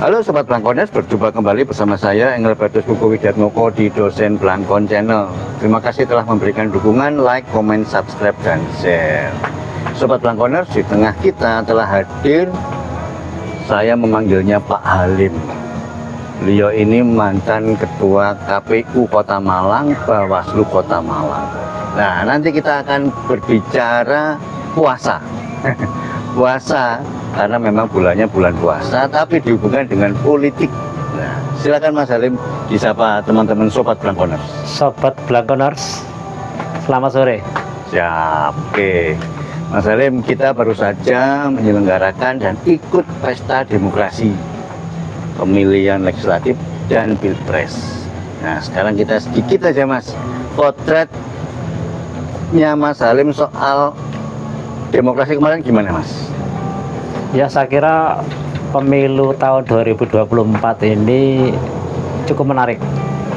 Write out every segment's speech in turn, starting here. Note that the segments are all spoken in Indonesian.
Halo Sobat Blangkoners, berjumpa kembali bersama saya Engelbertus Kuku Widatmoko di Dosen Blangkon Channel. Terima kasih telah memberikan dukungan, like, komen, subscribe, dan share. Sobat Blangkoners, di tengah kita telah hadir, saya memanggilnya Pak Halim. Beliau ini mantan Ketua KPU Kota Malang, Bawaslu Kota Malang. Nah, nanti kita akan berbicara puasa. Puasa, karena memang bulannya bulan puasa, tapi dihubungkan dengan politik. Nah, silakan Mas Halim disapa teman-teman Sobat Blangkoners. Sobat Blangkoners, selamat sore. Siap, oke. Mas Halim, kita baru saja menyelenggarakan dan ikut pesta demokrasi pemilihan legislatif dan pilpres. Nah, sekarang kita sedikit aja Mas, potretnya Mas Halim soal demokrasi kemarin gimana Mas? Ya, saya kira pemilu tahun 2024 ini cukup menarik.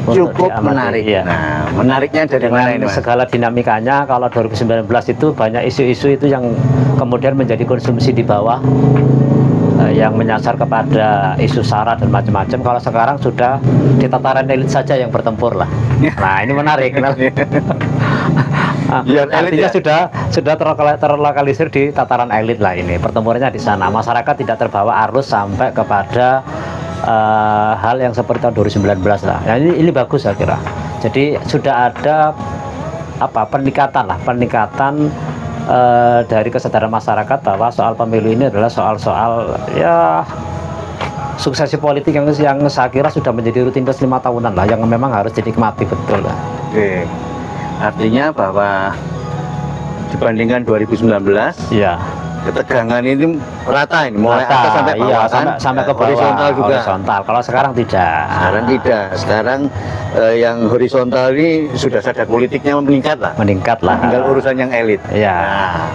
Cukup menarik. Ya. Nah, menariknya dari mana ini Mas? Segala dinamikanya. Kalau 2019 itu banyak isu-isu itu yang kemudian menjadi konsumsi di bawah, yang menyasar kepada isu SARA dan macam-macam. Kalau sekarang sudah di tataran elit saja yang bertempur lah. Nah, ini menarik. Artinya sudah terlokalisir di tataran elit lah ini. Pertempurannya di sana. Masyarakat tidak terbawa arus sampai kepada hal yang seperti tahun 2019 lah. Nah, ini bagus saya kira. Jadi sudah ada peningkatan dari kesadaran masyarakat bahwa soal pemilu ini adalah soal ya suksesi politik yang saya kira sudah menjadi rutinitas 5 tahunan lah, yang memang harus dinikmati betul lah. Oke. Artinya bahwa dibandingkan 2019, ya, ketegangan ini rata ini, mulai atas sampai bawah, iya, kan? sampai ke bawah, horizontal juga. Horizontal. Kalau sekarang tidak. Sekarang tidak. Sekarang yang horizontal ini sudah sadar politiknya meningkat lah. Tinggal urusan yang elit. Ya. Nah,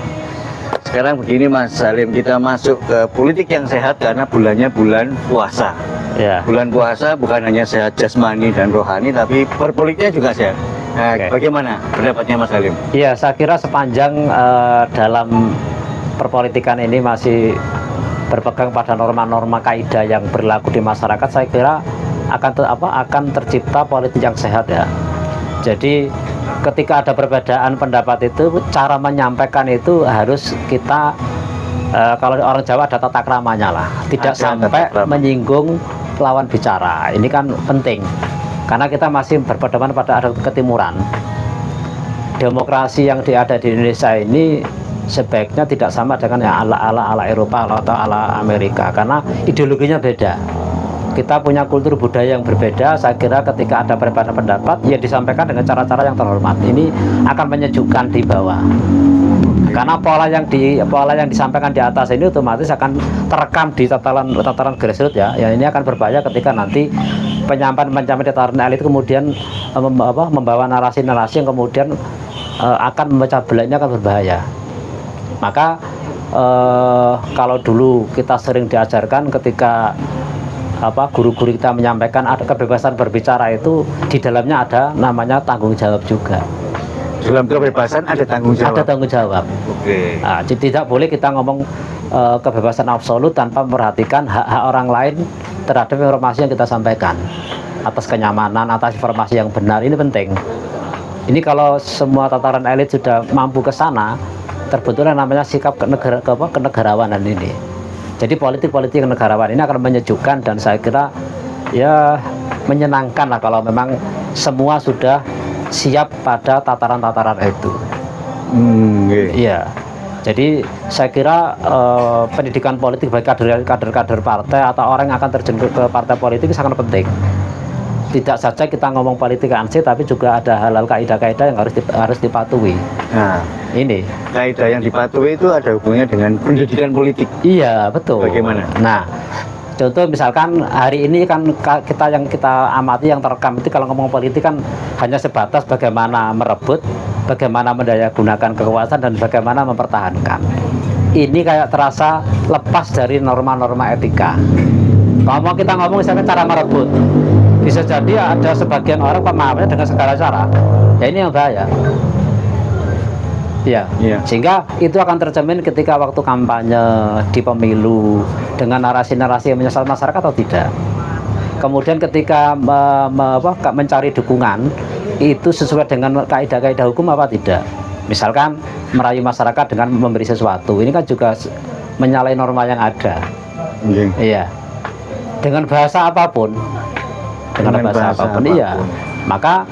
sekarang begini Mas Halim, kita masuk ke politik yang sehat karena bulannya bulan puasa. Ya. Bulan puasa bukan hanya sehat jasmani dan rohani, tapi berpolitiknya juga sehat. Nah, bagaimana pendapatnya Mas Halim? Iya, saya kira sepanjang dalam perpolitikan ini masih berpegang pada norma-norma kaidah yang berlaku di masyarakat, saya kira akan tercipta politik yang sehat ya. Jadi ketika ada perbedaan pendapat itu, cara menyampaikan itu harus kita kalau orang Jawa ada tata kramanya lah, tidak sampai menyinggung lawan bicara. Ini kan penting. Karena kita masih berpedoman pada adat ketimuran. Demokrasi yang ada di Indonesia ini sebaiknya tidak sama dengan yang ala Eropa atau ala Amerika, karena ideologinya beda. Kita punya kultur budaya yang berbeda. Saya kira ketika ada perbedaan pendapat, ya disampaikan dengan cara-cara yang terhormat. Ini akan menyejukkan di bawah. Karena pola yang disampaikan di atas ini otomatis akan terekam di tataran grassroots ya. Ya, ini akan berbahaya ketika nanti penyampaian di tataran elit kemudian membawa narasi-narasi yang kemudian akan memecah belah, ini akan berbahaya. Maka kalau dulu kita sering diajarkan ketika guru-guru kita menyampaikan ada kebebasan berbicara, itu di dalamnya ada namanya tanggung jawab juga. Dalam kebebasan ada tanggung jawab. Ada tanggung jawab. Oke. Nah, tidak boleh kita ngomong kebebasan absolut tanpa memperhatikan hak-hak orang lain terhadap informasi yang kita sampaikan. Atas kenyamanan, atas informasi yang benar, ini penting. Ini kalau semua tataran elit sudah mampu ke sana, terbentuklah namanya sikap kenegarawanan ini. Jadi politik kenegarawan ini akan menyejukkan, dan saya kira ya menyenangkan lah kalau memang semua sudah siap pada tataran-tataran itu. Iya. Jadi saya kira pendidikan politik baik kader-kader partai atau orang yang akan terjun ke partai politik sangat penting. Tidak saja kita ngomong politik ansih, tapi juga ada hal-hal kaidah-kaidah yang harus dipatuhi. Nah, ini kaidah yang dipatuhi itu ada hubungannya dengan pendidikan politik. Iya, betul. Bagaimana? Nah, contoh misalkan hari ini kan kita amati yang terekam itu, kalau ngomong politik kan hanya sebatas bagaimana merebut, bagaimana mendayagunakan kekuasaan, dan bagaimana mempertahankan. Ini kayak terasa lepas dari norma-norma etika. Kalau kita ngomong misalkan cara merebut, bisa jadi ada sebagian orang pemahamannya dengan segala cara. Ya, ini yang bahaya. Ya, Iya. sehingga itu akan tercermin ketika waktu kampanye di pemilu dengan narasi-narasi yang menyasar masyarakat atau tidak. Kemudian ketika mencari dukungan itu sesuai dengan kaidah-kaidah hukum apa tidak. Misalkan merayu masyarakat dengan memberi sesuatu, ini kan juga menyalahi norma yang ada. Iya. Dengan bahasa apapun, dengan bahasa apapun, iya. Maka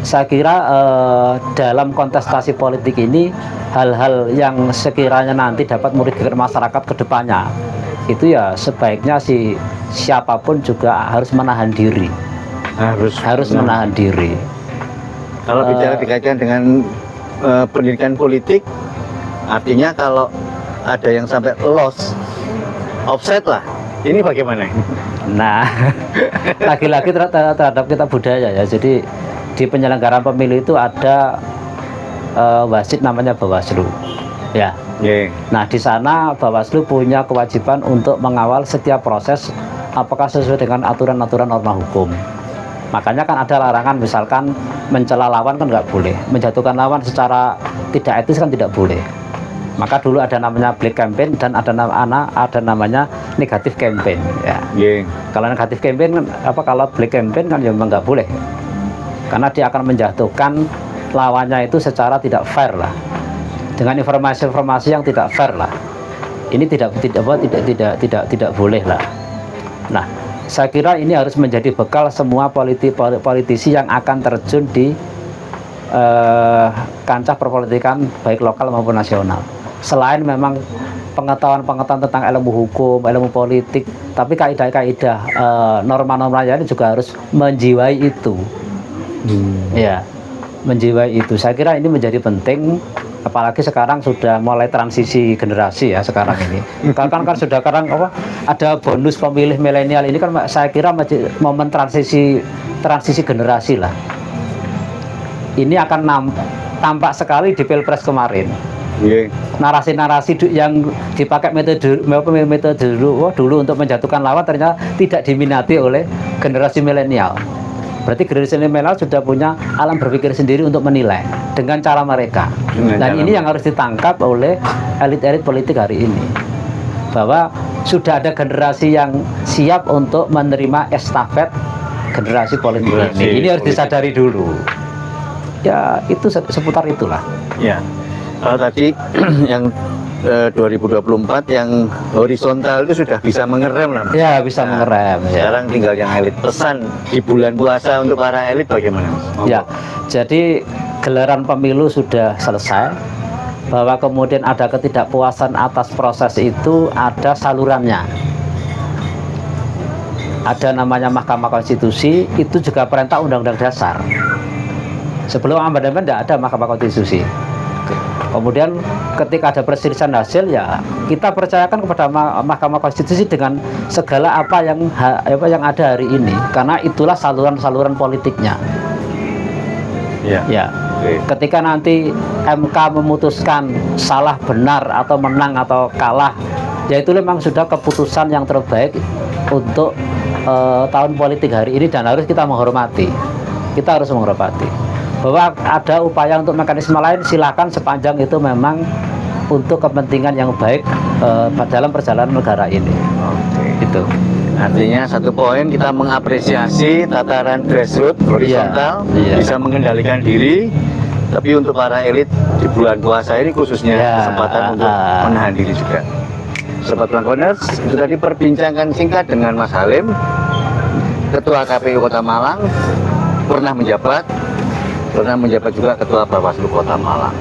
saya kira dalam kontestasi politik ini hal-hal yang sekiranya nanti dapat merugikan masyarakat ke depannya itu ya sebaiknya siapapun juga harus menahan diri, harus menahan diri. Kalau bicara dikaitkan dengan pendidikan politik, artinya kalau ada yang sampai loss, offset lah, ini bagaimana? Nah, lagi-lagi terhadap kita budaya ya. Jadi di penyelenggaraan pemilu itu ada wasit namanya Bawaslu, ya. Nah, di sana Bawaslu punya kewajiban untuk mengawal setiap proses apakah sesuai dengan aturan-aturan norma hukum. Makanya kan ada larangan, misalkan mencela lawan kan nggak boleh, menjatuhkan lawan secara tidak etis kan tidak boleh. Maka dulu ada namanya black campaign dan ada namanya negatif campaign. Ya. Kalau negatif campaign kan kalau black campaign kan ya memang nggak boleh, karena dia akan menjatuhkan lawannya itu secara tidak fair lah, dengan informasi-informasi yang tidak fair lah. Ini tidak boleh lah. Nah, saya kira ini harus menjadi bekal semua politisi yang akan terjun di kancah perpolitikan baik lokal maupun nasional. Selain memang pengetahuan tentang ilmu hukum, ilmu politik, tapi kaidah-kaidah norma-norma ini juga harus menjiwai itu. Ya, menjiwai itu. Saya kira ini menjadi penting, apalagi sekarang sudah mulai transisi generasi ya sekarang ini. Kan sudah ada bonus pemilih milenial ini kan, saya kira momen transisi generasi lah. Ini akan tampak sekali di Pilpres kemarin. Narasi-narasi yang dipakai metode dulu untuk menjatuhkan lawan ternyata tidak diminati oleh generasi milenial. Berarti generasi milenial sudah punya alam berpikir sendiri untuk menilai dengan cara mereka. Dan ini yang harus ditangkap oleh elit-elit politik hari ini, bahwa sudah ada generasi yang siap untuk menerima estafet generasi politik ini. Ini harus disadari dulu. Ya, itu seputar itulah. Ya. Kalau tadi yang 2024 yang horizontal itu sudah bisa mengerem lah. Ya, bisa mengerem. Sekarang tinggal yang elit. Pesan di bulan puasa untuk para elit bagaimana? Ya, jadi gelaran pemilu sudah selesai. Bahwa kemudian ada ketidakpuasan atas proses itu, ada salurannya. Ada namanya Mahkamah Konstitusi, itu juga perintah Undang-Undang Dasar. Sebelum amandemen tidak ada Mahkamah Konstitusi. Kemudian ketika ada perselisihan hasil, ya kita percayakan kepada Mahkamah Konstitusi dengan segala apa yang ada hari ini, karena itulah saluran politiknya. Ya. Ketika nanti MK memutuskan salah benar atau menang atau kalah, ya itu memang sudah keputusan yang terbaik untuk tahun politik hari ini, dan harus kita menghormati. Kita harus menghormati. Bahwa ada upaya untuk mekanisme lain, silakan, sepanjang itu memang untuk kepentingan yang baik dalam perjalanan negara ini. Itu. Artinya satu poin, kita mengapresiasi tataran grassroots horizontal, bisa mengendalikan diri. Tapi untuk para elit di bulan puasa ini khususnya kesempatan untuk menahan diri juga. Sobat Blankkoners, itu tadi perbincangan singkat dengan Mas Halim, Ketua KPU Kota Malang, pernah menjabat juga Ketua Bawaslu Kota Malang.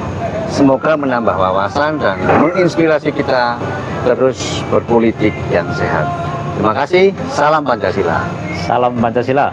Semoga menambah wawasan dan menginspirasi kita terus berpolitik yang sehat. Terima kasih, salam Pancasila. Salam Pancasila.